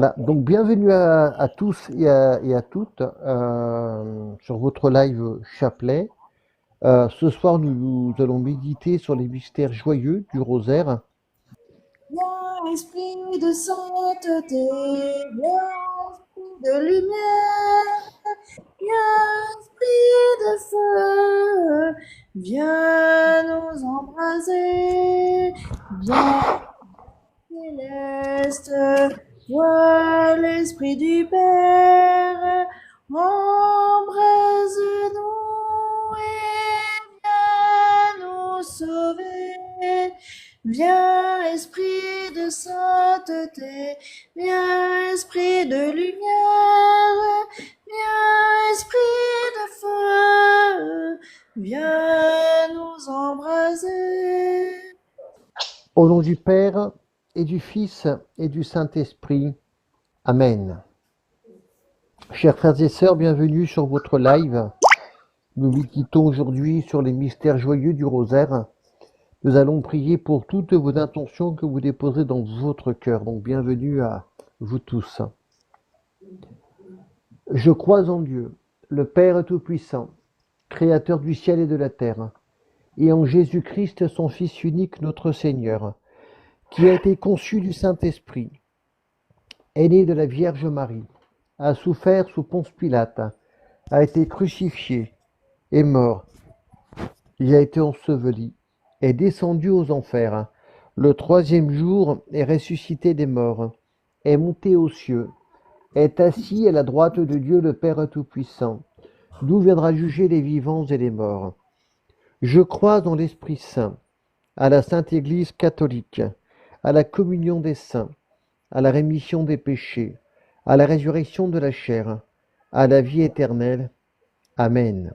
Voilà, donc bienvenue à tous et à toutes sur votre live chapelet. Ce soir, nous allons méditer sur les mystères joyeux du rosaire. Viens, esprit de sainteté, viens, esprit de lumière, viens, esprit de feu, viens nous embraser, viens, céleste, vois l'esprit du Père, embrase-nous et viens nous sauver. Viens, esprit de sainteté, viens, esprit de lumière, viens, esprit de feu, viens nous embraser. Au nom du Père et du Fils et du Saint-Esprit. Amen. Chers frères et sœurs, bienvenue sur votre live. Nous méditons aujourd'hui sur les mystères joyeux du rosaire. Nous allons prier pour toutes vos intentions que vous déposerez dans votre cœur. Donc bienvenue à vous tous. Je crois en Dieu, le Père Tout-Puissant, Créateur du ciel et de la terre, et en Jésus-Christ, son Fils unique, notre Seigneur, qui a été conçu du Saint-Esprit, est né de la Vierge Marie, a souffert sous Ponce Pilate, a été crucifié, est mort, il a été enseveli, est descendu aux enfers, le troisième jour est ressuscité des morts, est monté aux cieux, est assis à la droite de Dieu le Père Tout-Puissant, d'où viendra juger les vivants et les morts. Je crois dans l'Esprit Saint, à la Sainte Église catholique, à la communion des saints, à la rémission des péchés, à la résurrection de la chair, à la vie éternelle. Amen.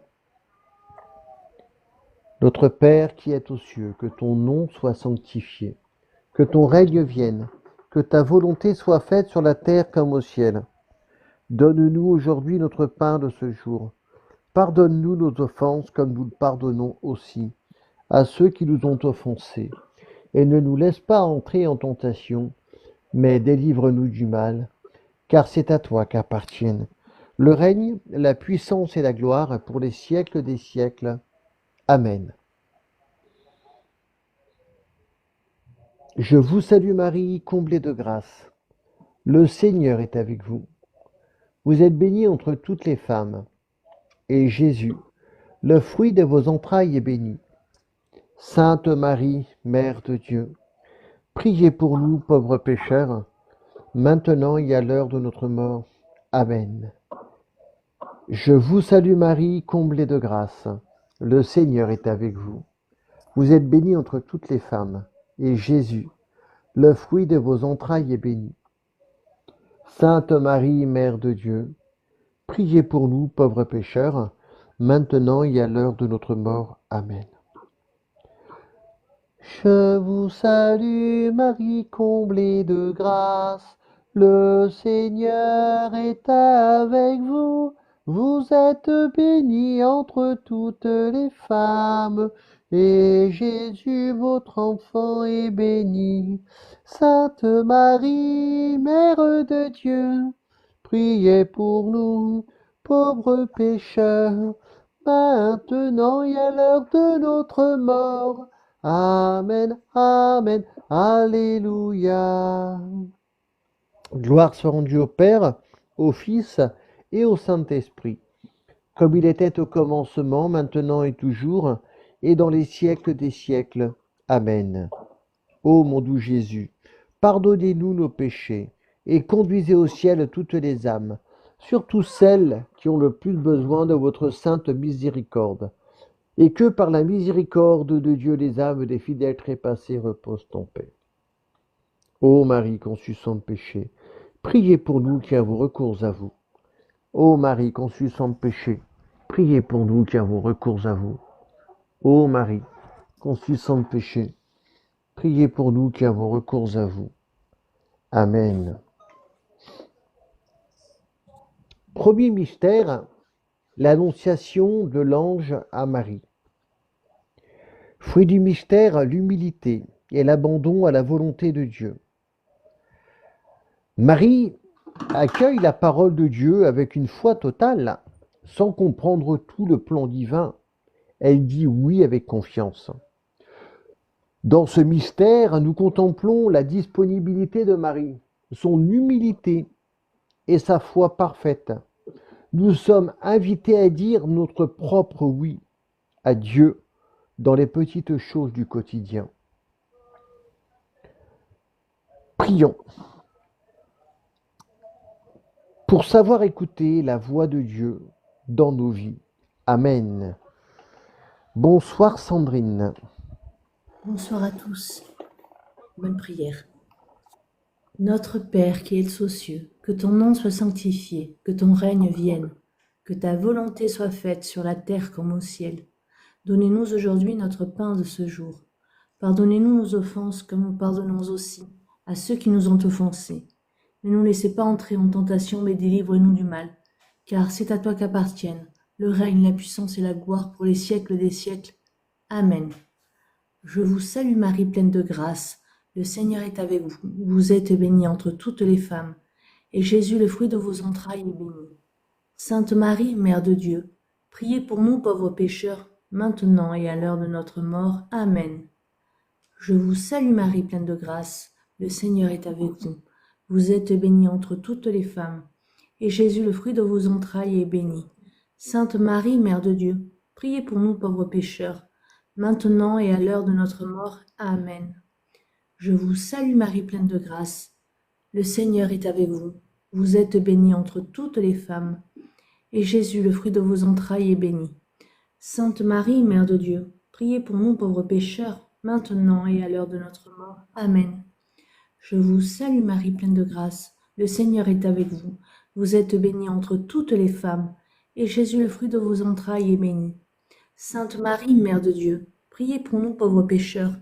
Notre Père qui es aux cieux, que ton nom soit sanctifié, que ton règne vienne, que ta volonté soit faite sur la terre comme au ciel. Donne-nous aujourd'hui notre pain de ce jour. Pardonne-nous nos offenses comme nous le pardonnons aussi à ceux qui nous ont offensés. Et ne nous laisse pas entrer en tentation, mais délivre-nous du mal, car c'est à toi qu'appartiennent le règne, la puissance et la gloire pour les siècles des siècles. Amen. Je vous salue Marie, comblée de grâce. Le Seigneur est avec vous. Vous êtes bénie entre toutes les femmes, et Jésus, le fruit de vos entrailles, est béni. Sainte Marie, Mère de Dieu, priez pour nous pauvres pécheurs, maintenant et à l'heure de notre mort. Amen. Je vous salue Marie, comblée de grâce. Le Seigneur est avec vous. Vous êtes bénie entre toutes les femmes, et Jésus, le fruit de vos entrailles, est béni. Sainte Marie, Mère de Dieu, priez pour nous pauvres pécheurs, maintenant et à l'heure de notre mort. Amen. Je vous salue Marie, comblée de grâce. Le Seigneur est avec vous. Vous êtes bénie entre toutes les femmes, et Jésus, votre enfant, est béni. Sainte Marie, Mère de Dieu, priez pour nous, pauvres pécheurs, maintenant et à l'heure de notre mort. Amen, Amen, Alléluia. Gloire soit rendue au Père, au Fils et au Saint-Esprit, comme il était au commencement, maintenant et toujours, et dans les siècles des siècles. Amen. Ô mon doux Jésus, pardonnez-nous nos péchés, et conduisez au ciel toutes les âmes, surtout celles qui ont le plus besoin de votre sainte miséricorde. Et que par la miséricorde de Dieu les âmes des fidèles trépassés reposent en paix. Ô Marie conçue sans péché, priez pour nous qui avons recours à vous. Ô Marie conçue sans péché, priez pour nous qui avons recours à vous. Ô Marie conçue sans péché, priez pour nous qui avons recours à vous. Amen. Premier mystère, l'annonciation de l'ange à Marie. Fruit du mystère, l'humilité et l'abandon à la volonté de Dieu. Marie accueille la parole de Dieu avec une foi totale, sans comprendre tout le plan divin. Elle dit oui avec confiance. Dans ce mystère, nous contemplons la disponibilité de Marie, son humilité et sa foi parfaite. Nous sommes invités à dire notre propre oui à Dieu dans les petites choses du quotidien. Prions. Pour savoir écouter la voix de Dieu dans nos vies. Amen. Bonsoir Sandrine. Bonsoir à tous. Bonne prière. Notre Père qui es aux cieux, que ton nom soit sanctifié, que ton règne vienne, que ta volonté soit faite sur la terre comme au ciel. Donnez-nous aujourd'hui notre pain de ce jour. Pardonnez-nous nos offenses comme nous pardonnons aussi à ceux qui nous ont offensés. Ne nous laissez pas entrer en tentation, mais délivre-nous du mal. Car c'est à toi qu'appartiennent le règne, la puissance et la gloire pour les siècles des siècles. Amen. Je vous salue Marie, pleine de grâce. Le Seigneur est avec vous. Vous êtes bénie entre toutes les femmes. Et Jésus, le fruit de vos entrailles, est béni. Sainte Marie, Mère de Dieu, priez pour nous pauvres pécheurs, maintenant et à l'heure de notre mort. Amen. Je vous salue Marie, pleine de grâce. Le Seigneur est avec vous. Vous êtes bénie entre toutes les femmes. Et Jésus, le fruit de vos entrailles, est béni. Sainte Marie, Mère de Dieu, priez pour nous pauvres pécheurs, maintenant et à l'heure de notre mort. Amen. Je vous salue Marie, pleine de grâce. Le Seigneur est avec vous. Vous êtes bénie entre toutes les femmes. Et Jésus, le fruit de vos entrailles, est béni. Sainte Marie, Mère de Dieu, priez pour nous pauvres pécheurs, maintenant et à l'heure de notre mort. Amen. Je vous salue Marie, pleine de grâce. Le Seigneur est avec vous. Vous êtes bénie entre toutes les femmes. Et Jésus, le fruit de vos entrailles, est béni. Sainte Marie, Mère de Dieu, priez pour nous pauvres pécheurs,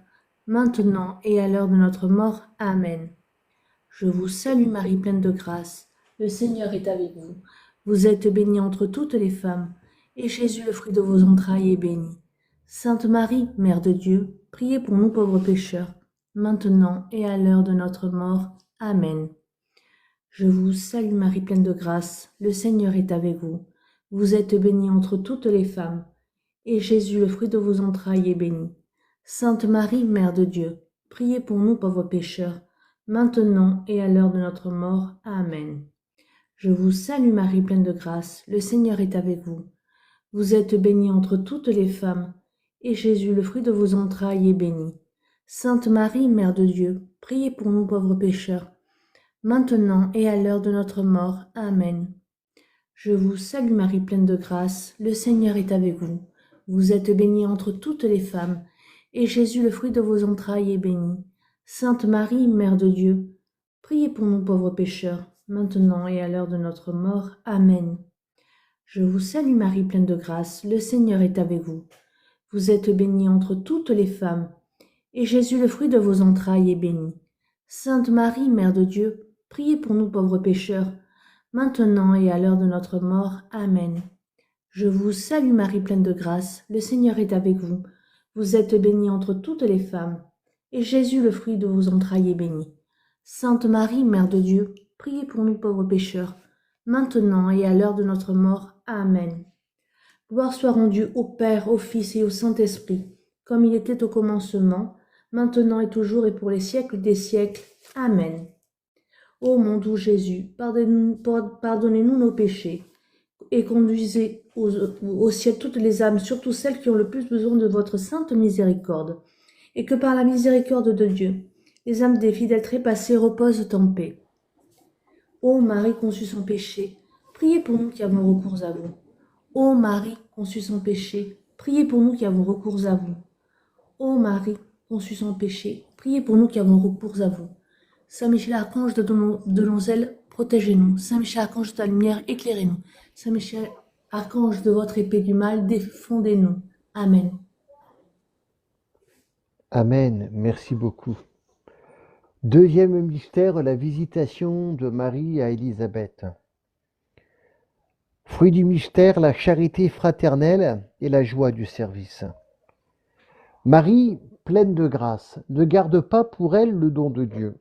maintenant et à l'heure de notre mort. Amen. Je vous salue Marie, pleine de grâce. Le Seigneur est avec vous. Vous êtes bénie entre toutes les femmes, et Jésus, le fruit de vos entrailles, est béni. Sainte Marie, Mère de Dieu, priez pour nous pauvres pécheurs, maintenant et à l'heure de notre mort. Amen. Je vous salue Marie, pleine de grâce. Le Seigneur est avec vous. Vous êtes bénie entre toutes les femmes, et Jésus, le fruit de vos entrailles, est béni. Sainte Marie, Mère de Dieu, priez pour nous pauvres pécheurs, maintenant et à l'heure de notre mort. Amen. Je vous salue Marie, pleine de grâce. Le Seigneur est avec vous. Vous êtes bénie entre toutes les femmes, et Jésus, le fruit de vos entrailles, est béni. Sainte Marie, Mère de Dieu, priez pour nous pauvres pécheurs, maintenant et à l'heure de notre mort. Amen. Je vous salue Marie, pleine de grâce. Le Seigneur est avec vous. Vous êtes bénie entre toutes les femmes, et Jésus, le fruit de vos entrailles, est béni. Sainte Marie, Mère de Dieu, priez pour nous pauvres pécheurs, maintenant et à l'heure de notre mort. Amen. Je vous salue Marie, pleine de grâce. Le Seigneur est avec vous. Vous êtes bénie entre toutes les femmes, et Jésus, le fruit de vos entrailles, est béni. Sainte Marie, Mère de Dieu, priez pour nous pauvres pécheurs, maintenant et à l'heure de notre mort. Amen. Je vous salue Marie, pleine de grâce. Le Seigneur est avec vous. Vous êtes bénie entre toutes les femmes, et Jésus, le fruit de vos entrailles, est béni. Sainte Marie, Mère de Dieu, priez pour nous pauvres pécheurs, maintenant et à l'heure de notre mort. Amen. Gloire soit rendue au Père, au Fils et au Saint-Esprit, comme il était au commencement, maintenant et toujours et pour les siècles des siècles. Amen. Ô mon doux Jésus, pardonnez-nous nos péchés, et conduisez au ciel toutes les âmes, surtout celles qui ont le plus besoin de votre sainte miséricorde, et que par la miséricorde de Dieu, les âmes des fidèles trépassés reposent en paix. Ô Marie conçue sans péché, priez pour nous qui avons recours à vous. Ô Marie conçue sans péché, priez pour nous qui avons recours à vous. Ô Marie conçue sans péché, priez pour nous qui avons recours à vous. Saint Michel Archange de nos ailes, protégez-nous. Saint Michel Archange de la lumière, éclairez-nous. Saint Michel Archange de votre épée du mal, défendez-nous. Amen. Amen. Merci beaucoup. Deuxième mystère, la visitation de Marie à Élisabeth. Fruit du mystère, la charité fraternelle et la joie du service. Marie, pleine de grâce, ne garde pas pour elle le don de Dieu.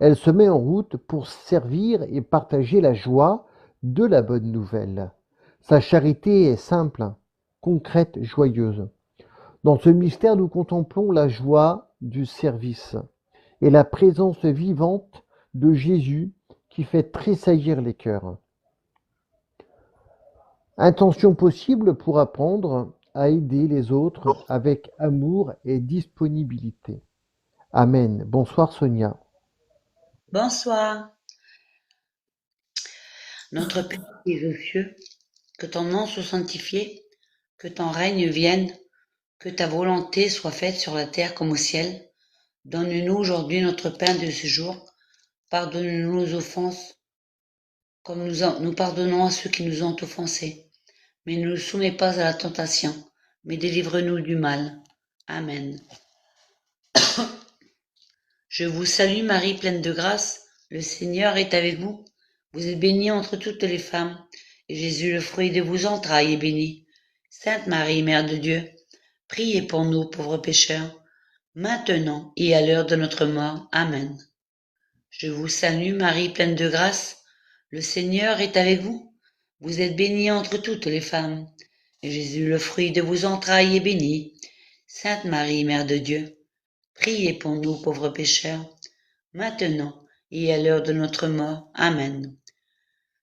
Elle se met en route pour servir et partager la joie de la bonne nouvelle. Sa charité est simple, concrète, joyeuse. Dans ce mystère, nous contemplons la joie du service et la présence vivante de Jésus qui fait tressaillir les cœurs. Intention possible pour apprendre à aider les autres avec amour et disponibilité. Amen. Bonsoir Sonia. Bonsoir. Notre Père qui es aux cieux, que ton nom soit sanctifié, que ton règne vienne, que ta volonté soit faite sur la terre comme au ciel. Donne-nous aujourd'hui notre pain de ce jour. Pardonne-nous nos offenses, comme nous pardonnons à ceux qui nous ont offensés. Mais ne nous soumets pas à la tentation, mais délivre-nous du mal. Amen. Je vous salue Marie, pleine de grâce, le Seigneur est avec vous. Vous êtes bénie entre toutes les femmes, et Jésus, le fruit de vos entrailles, est béni. Sainte Marie, Mère de Dieu, priez pour nous pauvres pécheurs, maintenant et à l'heure de notre mort. Amen. Je vous salue Marie, pleine de grâce, le Seigneur est avec vous. Vous êtes bénie entre toutes les femmes, et Jésus, le fruit de vos entrailles, est béni. Sainte Marie, Mère de Dieu, priez pour nous pauvres pécheurs, maintenant et à l'heure de notre mort. Amen.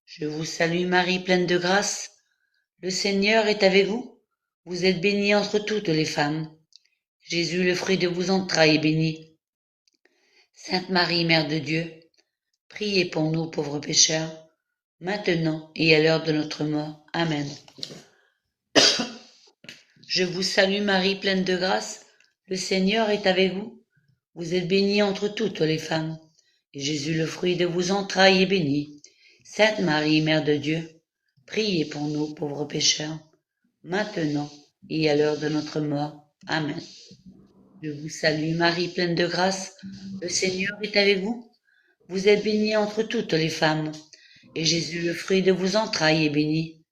Je vous salue Marie, pleine de grâce, le Seigneur est avec vous. Vous êtes bénie entre toutes les femmes. Jésus, le fruit de vos entrailles, est béni. Sainte Marie, Mère de Dieu, priez pour nous pauvres pécheurs, maintenant et à l'heure de notre mort. Amen. Je vous salue Marie, pleine de grâce, le Seigneur est avec vous. Vous êtes bénie entre toutes les femmes, et Jésus, le fruit de vos entrailles, est béni. Sainte Marie, Mère de Dieu, priez pour nous pauvres pécheurs, maintenant et à l'heure de notre mort. Amen. Je vous salue Marie, pleine de grâce, le Seigneur est avec vous. Vous êtes bénie entre toutes les femmes, et Jésus, le fruit de vos entrailles, est béni.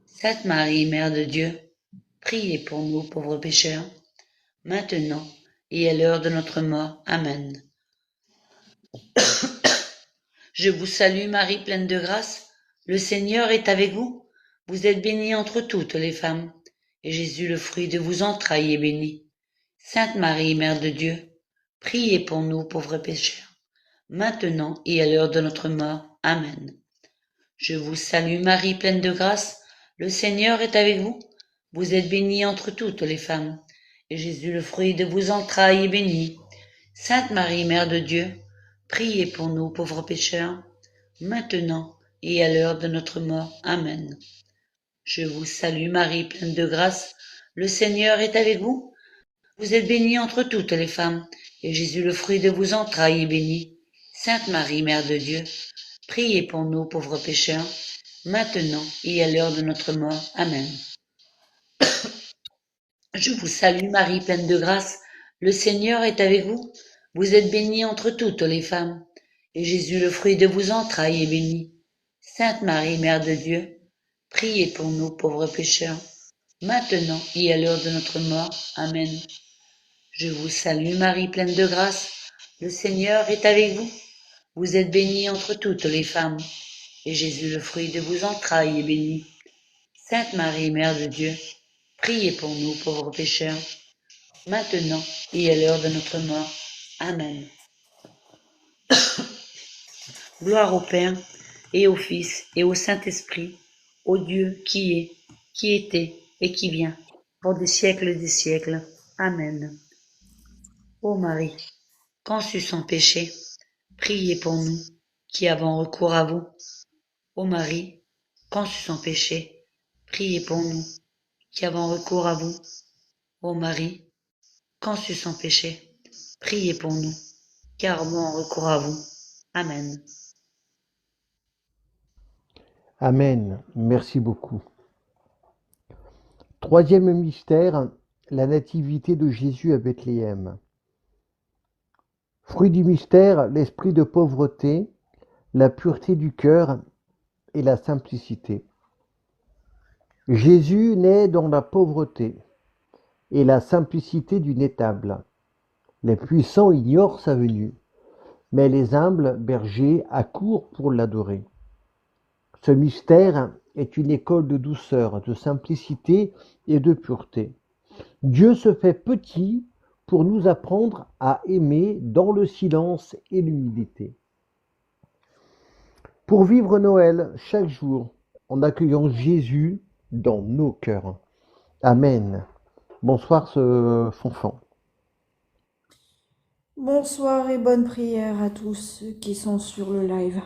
Sainte Marie, Mère de Dieu, priez pour nous pauvres pécheurs, maintenant et à l'heure de notre mort. Amen. Je vous salue Marie, pleine de grâce, le Seigneur est avec vous. Vous êtes bénie entre toutes les femmes, et Jésus, le fruit de vos entrailles, est béni. Sainte Marie, Mère de Dieu, priez pour nous pauvres pécheurs, maintenant et à l'heure de notre mort. Amen. Je vous salue Marie, pleine de grâce, le Seigneur est avec vous. Vous êtes bénie entre toutes les femmes, et Jésus, le fruit de vos entrailles, est béni. Sainte Marie, Mère de Dieu, priez pour nous pauvres pécheurs, maintenant et à l'heure de notre mort. Amen. Je vous salue Marie, pleine de grâce, le Seigneur est avec vous. Vous êtes bénie entre toutes les femmes, et Jésus, le fruit de vos entrailles, est béni. Sainte Marie, Mère de Dieu, priez pour nous pauvres pécheurs, maintenant et à l'heure de notre mort. Amen. Je vous salue Marie, pleine de grâce, le Seigneur est avec vous. Vous êtes bénie entre toutes les femmes, et Jésus, le fruit de vos entrailles, est béni. Sainte Marie, Mère de Dieu, priez pour nous pauvres pécheurs, maintenant et à l'heure de notre mort. Amen. Je vous salue Marie, pleine de grâce, le Seigneur est avec vous. Vous êtes bénie entre toutes les femmes, et Jésus, le fruit de vos entrailles, est béni. Sainte Marie, Mère de Dieu, priez pour nous pauvres pécheurs, maintenant et à l'heure de notre mort. Amen. Gloire au Père, et au Fils, et au Saint-Esprit, au Dieu qui est, qui était, et qui vient, pour des siècles des siècles. Amen. Ô Marie, conçue sans péché, priez pour nous, qui avons recours à vous. Ô Marie, conçue sans péché, priez pour nous, qui avons recours à vous. Ô Marie, conçue sans péché, priez pour nous, qui avons recours à vous. Amen. Amen. Merci beaucoup. Troisième mystère, la nativité de Jésus à Bethléem. Fruit du mystère, l'esprit de pauvreté, la pureté du cœur et la simplicité. Jésus naît dans la pauvreté et la simplicité d'une étable. Les puissants ignorent sa venue. mais les humbles bergers accourent pour l'adorer. Ce mystère est une école de douceur, de simplicité et de pureté. Dieu se fait petit pour nous apprendre à aimer dans le silence et l'humilité. Pour vivre Noël chaque jour en accueillant Jésus dans nos cœurs. Amen. Bonsoir ce Fonfon. Bonsoir et bonne prière à tous ceux qui sont sur le live.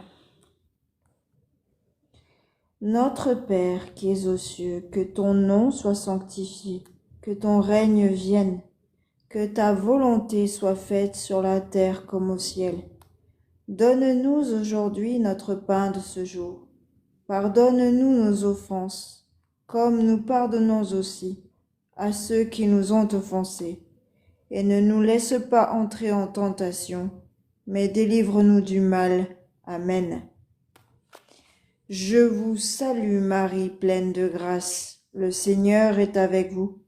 Notre Père qui es aux cieux, que ton nom soit sanctifié, que ton règne vienne, que ta volonté soit faite sur la terre comme au ciel. Donne-nous aujourd'hui notre pain de ce jour. Pardonne-nous nos offenses, comme nous pardonnons aussi à ceux qui nous ont offensés. Et ne nous laisse pas entrer en tentation, mais délivre-nous du mal. Amen. Je vous salue Marie, pleine de grâce. Le Seigneur est avec vous.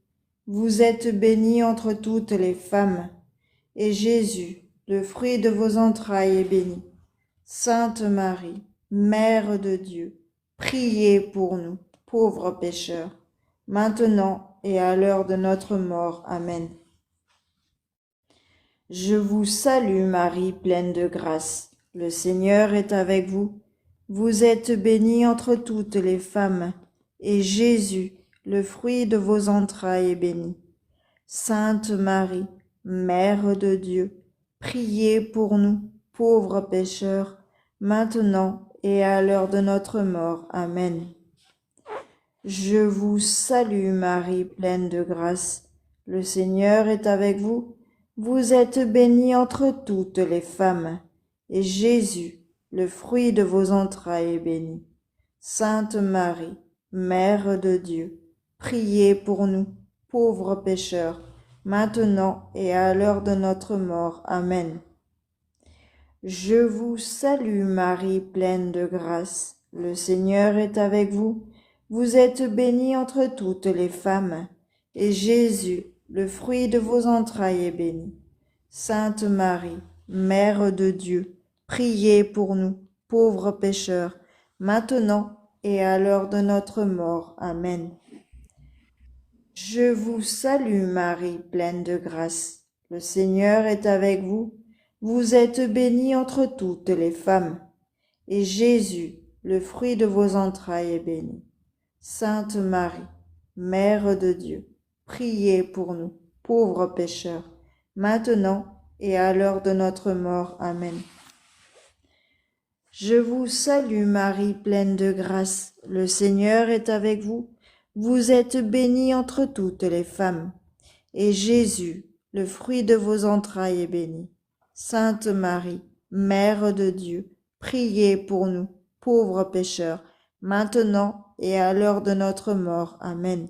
Vous êtes bénie entre toutes les femmes, et Jésus, le fruit de vos entrailles, est béni. Sainte Marie, Mère de Dieu, priez pour nous, pauvres pécheurs, maintenant et à l'heure de notre mort. Amen. Je vous salue Marie, pleine de grâce. Le Seigneur est avec vous. Vous êtes bénie entre toutes les femmes, et Jésus, le fruit de vos entrailles, est béni. Sainte Marie, Mère de Dieu, priez pour nous, pauvres pécheurs, maintenant et à l'heure de notre mort. Amen. Je vous salue Marie, pleine de grâce. Le Seigneur est avec vous. Vous êtes bénie entre toutes les femmes, et Jésus, le fruit de vos entrailles, est béni. Sainte Marie, Mère de Dieu, priez pour nous, pauvres pécheurs, maintenant et à l'heure de notre mort. Amen. Je vous salue Marie, pleine de grâce. Le Seigneur est avec vous. Vous êtes bénie entre toutes les femmes, et Jésus, le fruit de vos entrailles, est béni. Sainte Marie, Mère de Dieu, priez pour nous, pauvres pécheurs, maintenant et à l'heure de notre mort. Amen. Je vous salue Marie, pleine de grâce. Le Seigneur est avec vous. Vous êtes bénie entre toutes les femmes, et Jésus, le fruit de vos entrailles, est béni. Sainte Marie, Mère de Dieu, priez pour nous, pauvres pécheurs, maintenant et à l'heure de notre mort. Amen. Je vous salue Marie, pleine de grâce. Le Seigneur est avec vous. Vous êtes bénie entre toutes les femmes, et Jésus, le fruit de vos entrailles, est béni. Sainte Marie, Mère de Dieu, priez pour nous, pauvres pécheurs, maintenant et à l'heure de notre mort. Amen.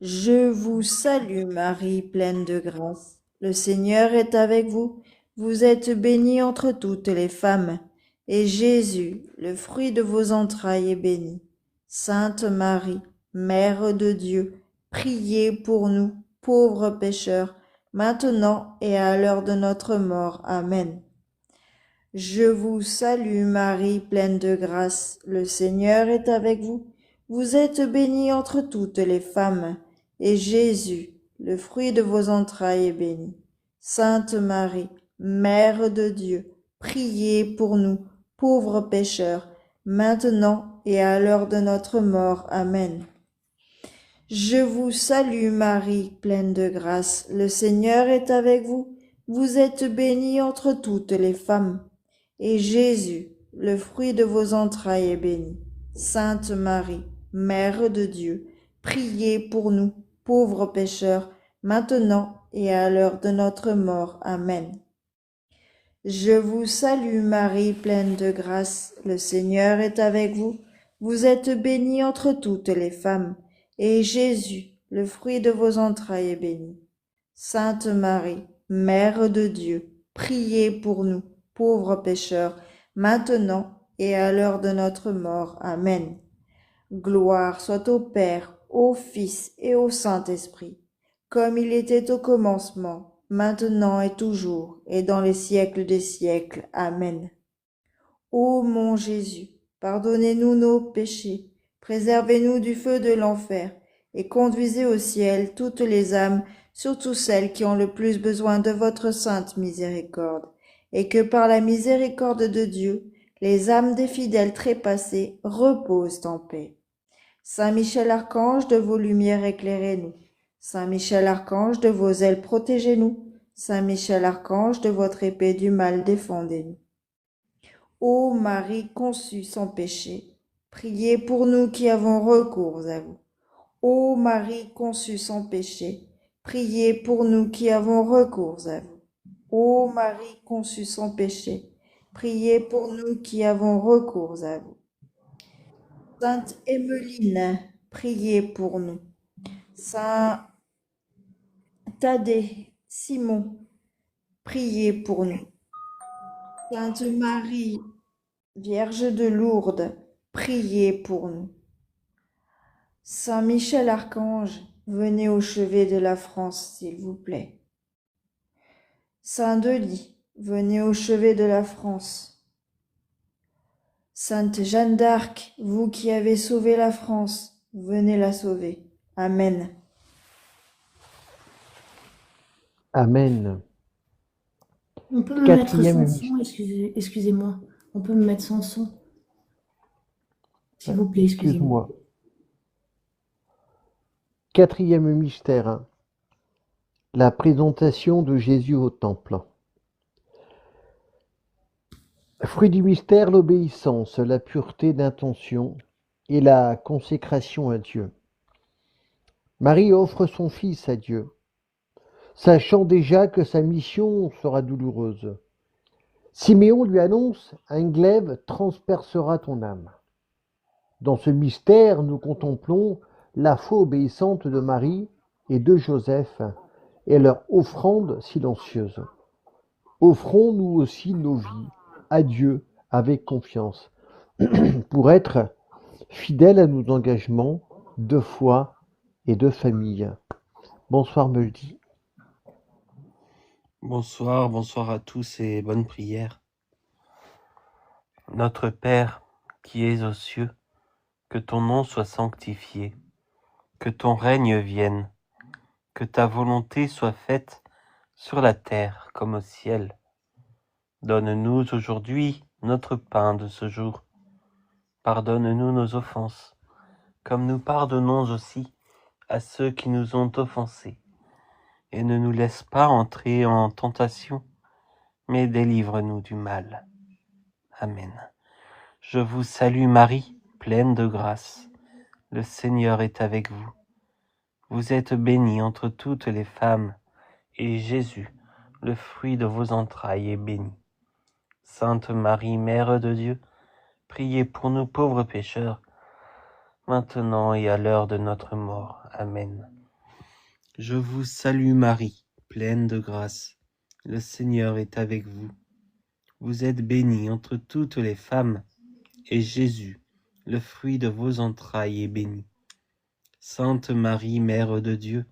Je vous salue Marie, pleine de grâce. Le Seigneur est avec vous. Vous êtes bénie entre toutes les femmes, et Jésus, le fruit de vos entrailles, est béni. Sainte Marie, Mère de Dieu, priez pour nous, pauvres pécheurs, maintenant et à l'heure de notre mort. Amen. Je vous salue Marie, pleine de grâce. Le Seigneur est avec vous. Vous êtes bénie entre toutes les femmes, et Jésus, le fruit de vos entrailles, est béni. Sainte Marie, Mère de Dieu, priez pour nous, pauvres pécheurs, maintenant et à l'heure de notre mort. Amen. Je vous salue Marie, pleine de grâce. Le Seigneur est avec vous. Vous êtes bénie entre toutes les femmes, et Jésus, le fruit de vos entrailles, est béni. Sainte Marie, Mère de Dieu, priez pour nous, pauvres pécheurs, maintenant et à l'heure de notre mort. Amen. Je vous salue Marie, pleine de grâce. Le Seigneur est avec vous. Vous êtes bénie entre toutes les femmes, et Jésus, le fruit de vos entrailles, est béni. Sainte Marie, Mère de Dieu, priez pour nous, pauvres pécheurs, maintenant et à l'heure de notre mort. Amen. Gloire soit au Père, au Fils et au Saint-Esprit, comme il était au commencement, maintenant et toujours, et dans les siècles des siècles. Amen. Ô mon Jésus, pardonnez-nous nos péchés, préservez-nous du feu de l'enfer, et conduisez au ciel toutes les âmes, surtout celles qui ont le plus besoin de votre sainte miséricorde, et que par la miséricorde de Dieu, les âmes des fidèles trépassés reposent en paix. Saint Michel Archange, de vos lumières éclairez-nous. Saint Michel Archange, de vos ailes protégez-nous. Saint Michel Archange, de votre épée du mal défendez-nous. Ô Marie conçue sans péché, priez pour nous qui avons recours à vous. Ô Marie conçue sans péché, priez pour nous qui avons recours à vous. Ô Marie conçue sans péché, priez pour nous qui avons recours à vous. Sainte Emmeline, priez pour nous. Saint Thaddée, Simon, priez pour nous. Sainte Marie, Vierge de Lourdes, priez pour nous. Saint Michel Archange, venez au chevet de la France, s'il vous plaît. Saint Denis, venez au chevet de la France. Sainte Jeanne d'Arc, vous qui avez sauvé la France, venez la sauver. Amen. Amen. On peut me mettre Quatrième sans son, excusez-moi. On peut me mettre sans son. S'il vous plaît, excusez-moi. Excuse-moi. Quatrième mystère, la présentation de Jésus au temple. Fruit du mystère, l'obéissance, la pureté d'intention et la consécration à Dieu. Marie offre son Fils à Dieu, sachant déjà que sa mission sera douloureuse. Siméon lui annonce « Un glaive transpercera ton âme ». Dans ce mystère, nous contemplons la foi obéissante de Marie et de Joseph et leur offrande silencieuse. Offrons nous aussi nos vies à Dieu avec confiance pour être fidèles à nos engagements de foi et de famille. Bonsoir Meuldy. Bonsoir à tous et bonne prière. Notre Père qui es aux cieux, que ton nom soit sanctifié, que ton règne vienne, que ta volonté soit faite sur la terre comme au ciel. Donne-nous aujourd'hui notre pain de ce jour. Pardonne-nous nos offenses, comme nous pardonnons aussi à ceux qui nous ont offensés. Et ne nous laisse pas entrer en tentation, mais délivre-nous du mal. Amen. Je vous salue Marie, pleine de grâce. Le Seigneur est avec vous. Vous êtes bénie entre toutes les femmes, et Jésus, le fruit de vos entrailles, est béni. Sainte Marie, Mère de Dieu, priez pour nous pauvres pécheurs, maintenant et à l'heure de notre mort. Amen. Je vous salue Marie, pleine de grâce. Le Seigneur est avec vous. Vous êtes bénie entre toutes les femmes, et Jésus, le fruit de vos entrailles, est béni. Sainte Marie, Mère de Dieu,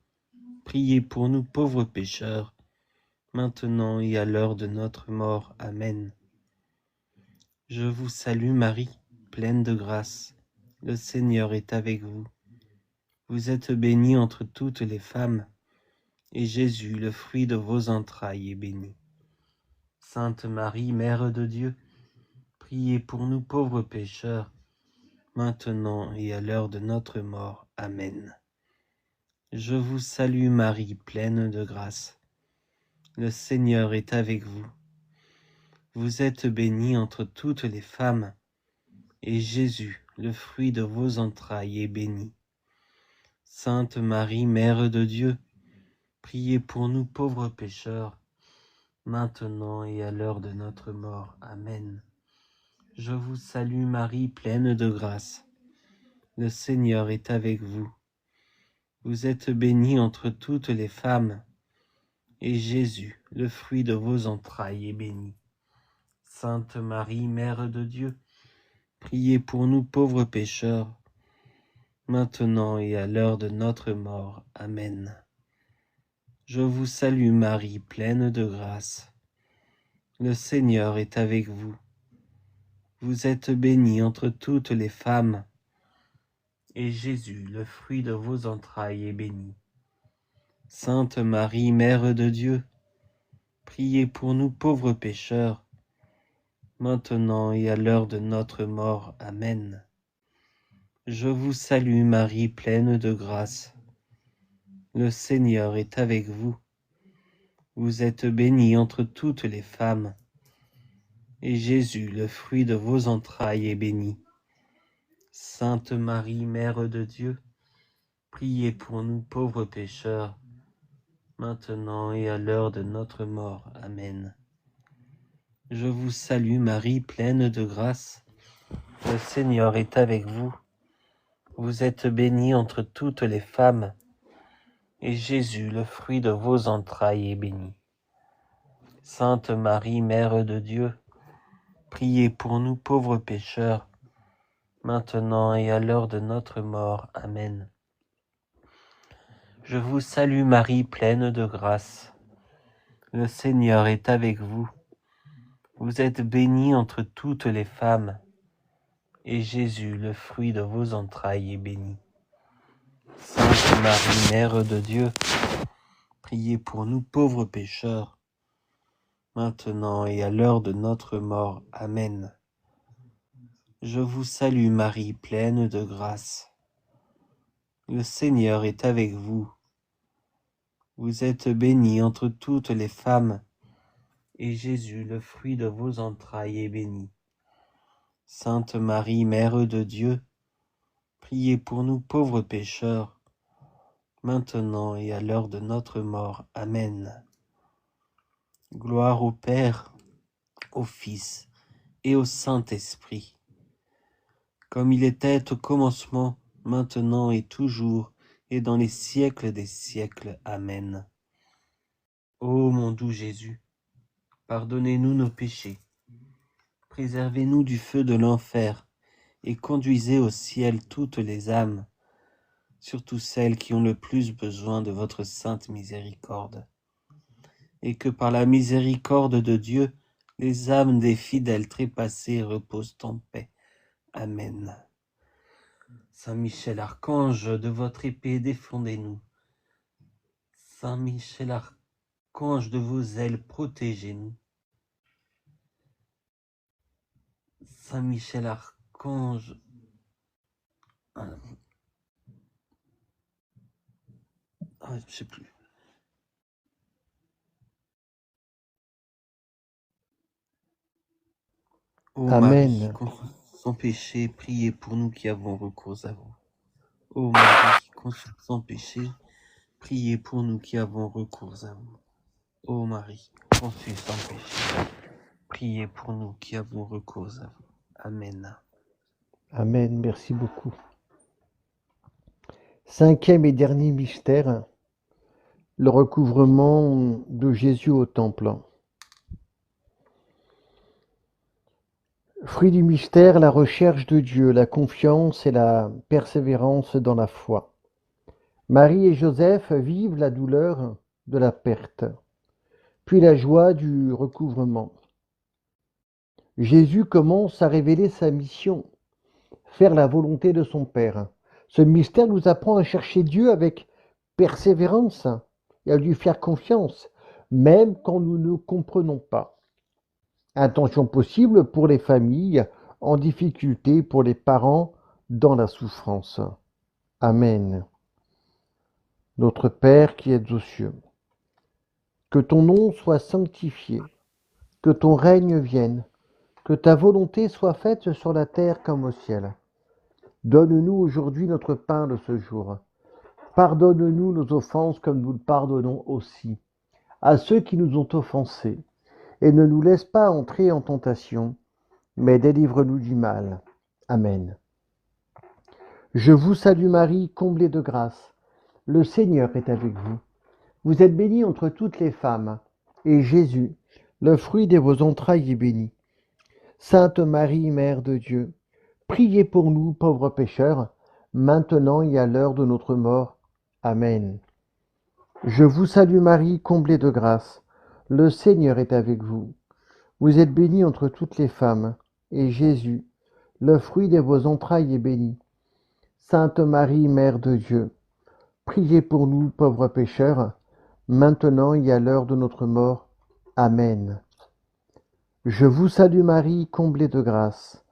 priez pour nous pauvres pécheurs, maintenant et à l'heure de notre mort. Amen. Je vous salue Marie, pleine de grâce. Le Seigneur est avec vous. Vous êtes bénie entre toutes les femmes, et Jésus, le fruit de vos entrailles, est béni. Sainte Marie, Mère de Dieu, priez pour nous pauvres pécheurs, maintenant et à l'heure de notre mort. Amen. Je vous salue Marie, pleine de grâce. Le Seigneur est avec vous. Vous êtes bénie entre toutes les femmes, et Jésus, le fruit de vos entrailles, est béni. Sainte Marie, Mère de Dieu, priez pour nous pauvres pécheurs, maintenant et à l'heure de notre mort. Amen. Je vous salue Marie, pleine de grâce. Le Seigneur est avec vous. Vous êtes bénie entre toutes les femmes, et Jésus, le fruit de vos entrailles, est béni. Sainte Marie, Mère de Dieu, priez pour nous pauvres pécheurs, maintenant et à l'heure de notre mort. Amen. Je vous salue Marie, pleine de grâce. Le Seigneur est avec vous. Vous êtes bénie entre toutes les femmes, et Jésus, le fruit de vos entrailles, est béni. Sainte Marie, Mère de Dieu, priez pour nous pauvres pécheurs, maintenant et à l'heure de notre mort. Amen. Je vous salue Marie, pleine de grâce. Le Seigneur est avec vous. Vous êtes bénie entre toutes les femmes, et Jésus, le fruit de vos entrailles, est béni. Sainte Marie, Mère de Dieu, priez pour nous pauvres pécheurs, maintenant et à l'heure de notre mort. Amen. Je vous salue Marie, pleine de grâce. Le Seigneur est avec vous. Vous êtes bénie entre toutes les femmes, et Jésus, le fruit de vos entrailles, est béni. Sainte Marie, Mère de Dieu, priez pour nous pauvres pécheurs, maintenant et à l'heure de notre mort. Amen. Je vous salue Marie, pleine de grâce. Le Seigneur est avec vous. Vous êtes bénie entre toutes les femmes, et Jésus, le fruit de vos entrailles, est béni. Sainte Marie, Mère de Dieu, priez pour nous pauvres pécheurs, maintenant et à l'heure de notre mort. Amen. Je vous salue Marie, pleine de grâce. Le Seigneur est avec vous. Vous êtes bénie entre toutes les femmes, et Jésus, le fruit de vos entrailles, est béni. Sainte Marie, Mère de Dieu, priez pour nous pauvres pécheurs, maintenant et à l'heure de notre mort. Amen. Gloire au Père, au Fils et au Saint-Esprit, comme il était au commencement, maintenant et toujours, et dans les siècles des siècles. Amen. Ô mon doux Jésus, pardonnez-nous nos péchés, préservez-nous du feu de l'enfer, et conduisez au ciel toutes les âmes, surtout celles qui ont le plus besoin de votre sainte miséricorde. Et que par la miséricorde de Dieu, les âmes des fidèles trépassés reposent en paix. Amen. Saint Michel Archange, de votre épée défendez-nous. Saint Michel Archange, de vos ailes protégez-nous. Saint Michel Archange, je sais plus. Ô Amen. Marie, conçue sans péché, priez pour nous qui avons recours à vous. Ô Marie, conçue sans péché, priez pour nous qui avons recours à vous. Ô Marie, conçue sans péché, priez pour nous qui avons recours à vous. Amen. Amen, merci beaucoup. Cinquième et dernier mystère, le recouvrement de Jésus au temple. Fruit du mystère, la recherche de Dieu, la confiance et la persévérance dans la foi. Marie et Joseph vivent la douleur de la perte, puis la joie du recouvrement. Jésus commence à révéler sa mission, faire la volonté de son Père. Ce mystère nous apprend à chercher Dieu avec persévérance et à lui faire confiance, même quand nous ne comprenons pas. Intention possible pour les familles en difficulté, pour les parents dans la souffrance. Amen. Notre Père qui es aux cieux, que ton nom soit sanctifié, que ton règne vienne, que ta volonté soit faite sur la terre comme au ciel. Donne-nous aujourd'hui notre pain de ce jour. Pardonne-nous nos offenses comme nous le pardonnons aussi à ceux qui nous ont offensés. Et ne nous laisse pas entrer en tentation, mais délivre-nous du mal. Amen. Je vous salue Marie, comblée de grâce. Le Seigneur est avec vous. Vous êtes bénie entre toutes les femmes, et Jésus, le fruit de vos entrailles, est béni. Sainte Marie, Mère de Dieu, priez pour nous, pauvres pécheurs, maintenant et à l'heure de notre mort. Amen. Je vous salue Marie, comblée de grâce. Le Seigneur est avec vous. Vous êtes bénie entre toutes les femmes, et Jésus, le fruit de vos entrailles, est béni. Sainte Marie, Mère de Dieu, priez pour nous, pauvres pécheurs, maintenant et à l'heure de notre mort. Amen. Je vous salue Marie, comblée de grâce.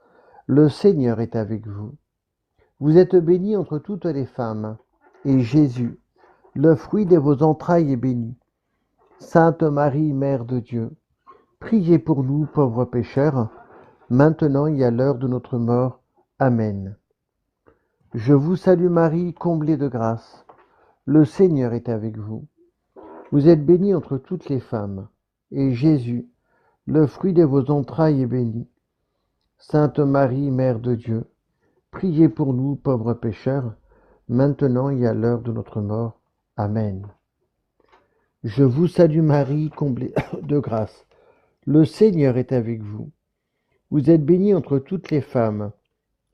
Le Seigneur est avec vous. Vous êtes bénie entre toutes les femmes, et Jésus, le fruit de vos entrailles, est béni. Sainte Marie, Mère de Dieu, priez pour nous, pauvres pécheurs, maintenant et à l'heure de notre mort. Amen. Je vous salue Marie, comblée de grâce. Le Seigneur est avec vous. Vous êtes bénie entre toutes les femmes, et Jésus, le fruit de vos entrailles, est béni. Sainte Marie, Mère de Dieu, priez pour nous, pauvres pécheurs, maintenant et à l'heure de notre mort. Amen. Je vous salue Marie, comblée de grâce. Le Seigneur est avec vous. Vous êtes bénie entre toutes les femmes,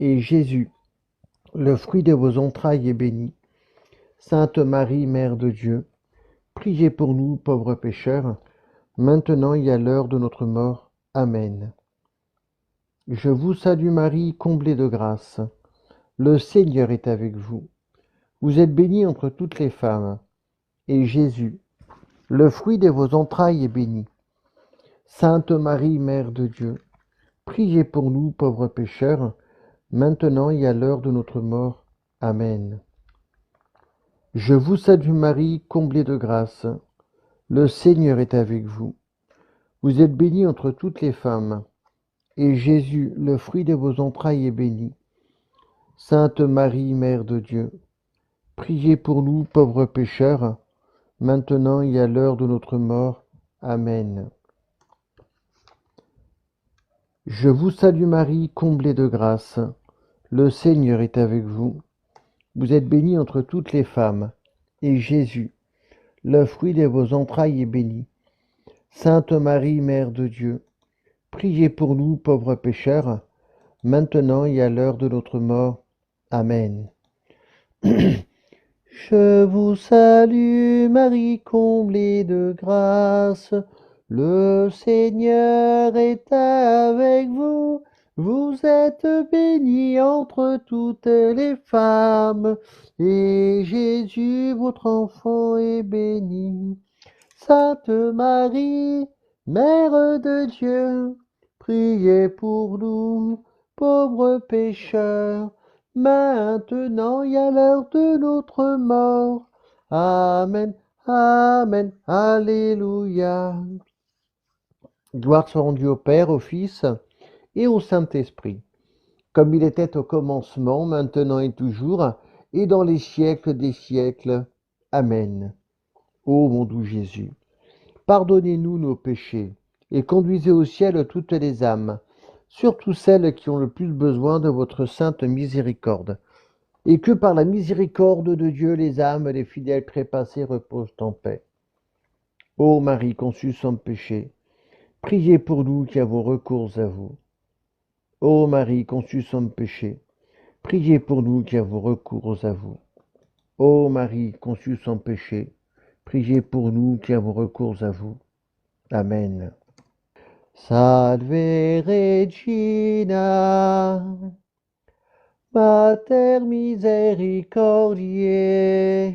et Jésus, le fruit de vos entrailles, est béni. Sainte Marie, Mère de Dieu, priez pour nous, pauvres pécheurs, maintenant et à l'heure de notre mort. Amen. Je vous salue Marie, comblée de grâce. Le Seigneur est avec vous. Vous êtes bénie entre toutes les femmes, et Jésus, le fruit de vos entrailles, est béni. Sainte Marie, Mère de Dieu, priez pour nous, pauvres pécheurs, maintenant et à l'heure de notre mort. Amen. Je vous salue Marie, comblée de grâce. Le Seigneur est avec vous. Vous êtes bénie entre toutes les femmes, et Jésus, le fruit de vos entrailles, est béni. Sainte Marie, Mère de Dieu, priez pour nous, pauvres pécheurs, maintenant et à l'heure de notre mort. Amen. Je vous salue Marie, comblée de grâce. Le Seigneur est avec vous. Vous êtes bénie entre toutes les femmes, et Jésus, le fruit de vos entrailles, est béni. Sainte Marie, Mère de Dieu, priez pour nous, pauvres pécheurs, maintenant et à l'heure de notre mort. Amen. Je vous salue Marie, comblée de grâce. Le Seigneur est avec vous. Vous êtes bénie entre toutes les femmes, et Jésus, votre enfant, est béni. Sainte Marie, Mère de Dieu, priez pour nous, pauvres pécheurs, maintenant et à l'heure de notre mort. Amen, Amen, Alléluia. Gloire soit rendue au Père, au Fils et au Saint-Esprit, comme il était au commencement, maintenant et toujours, et dans les siècles des siècles. Amen. Ô mon doux Jésus, pardonnez-nous nos péchés, et conduisez au ciel toutes les âmes, surtout celles qui ont le plus besoin de votre sainte miséricorde, et que par la miséricorde de Dieu, les âmes des fidèles trépassés reposent en paix. Ô Marie conçue sans péché, priez pour nous qui avons recours à vous. Ô Marie conçue sans péché, priez pour nous qui avons recours à vous. Ô Marie conçue sans péché, priez pour nous qui avons recours à vous. Amen. Salve Regina, Mater misericordiae,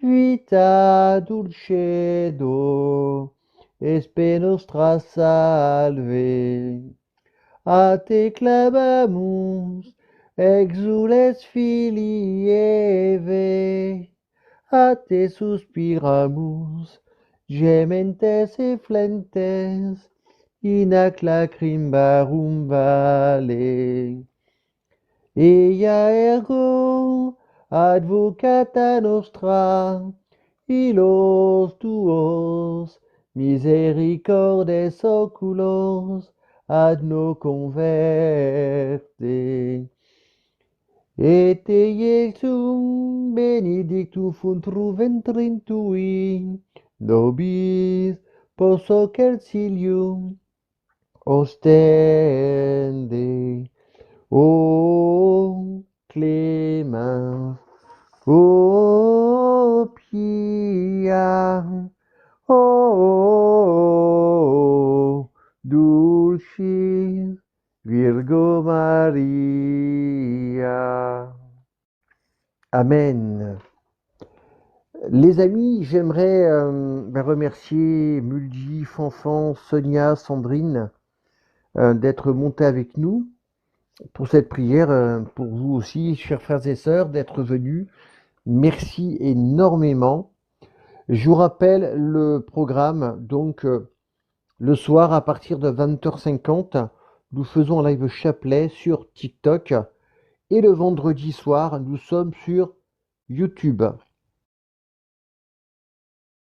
vita dulcedo, espe nostra salve. A te clamamus, exules filii Eve, a te suspiramus, gementes et flentes, in ac lacrymbarum vale. Ea ergo advocata nostra, illos tuos, misericordes oculos, ad nos converte. Et Iesum benedictum fructus ventris tui, nobis post exilium ostende. Ô clémence, ô pie. Maria. Amen. Les amis, j'aimerais remercier Muldi, Fanfan, Sonia, Sandrine d'être montés avec nous pour cette prière, pour vous aussi, chers frères et sœurs, d'être venus. Merci énormément. Je vous rappelle le programme, donc le soir à partir de 20h50, nous faisons un live chapelet sur TikTok et le vendredi soir, nous sommes sur YouTube.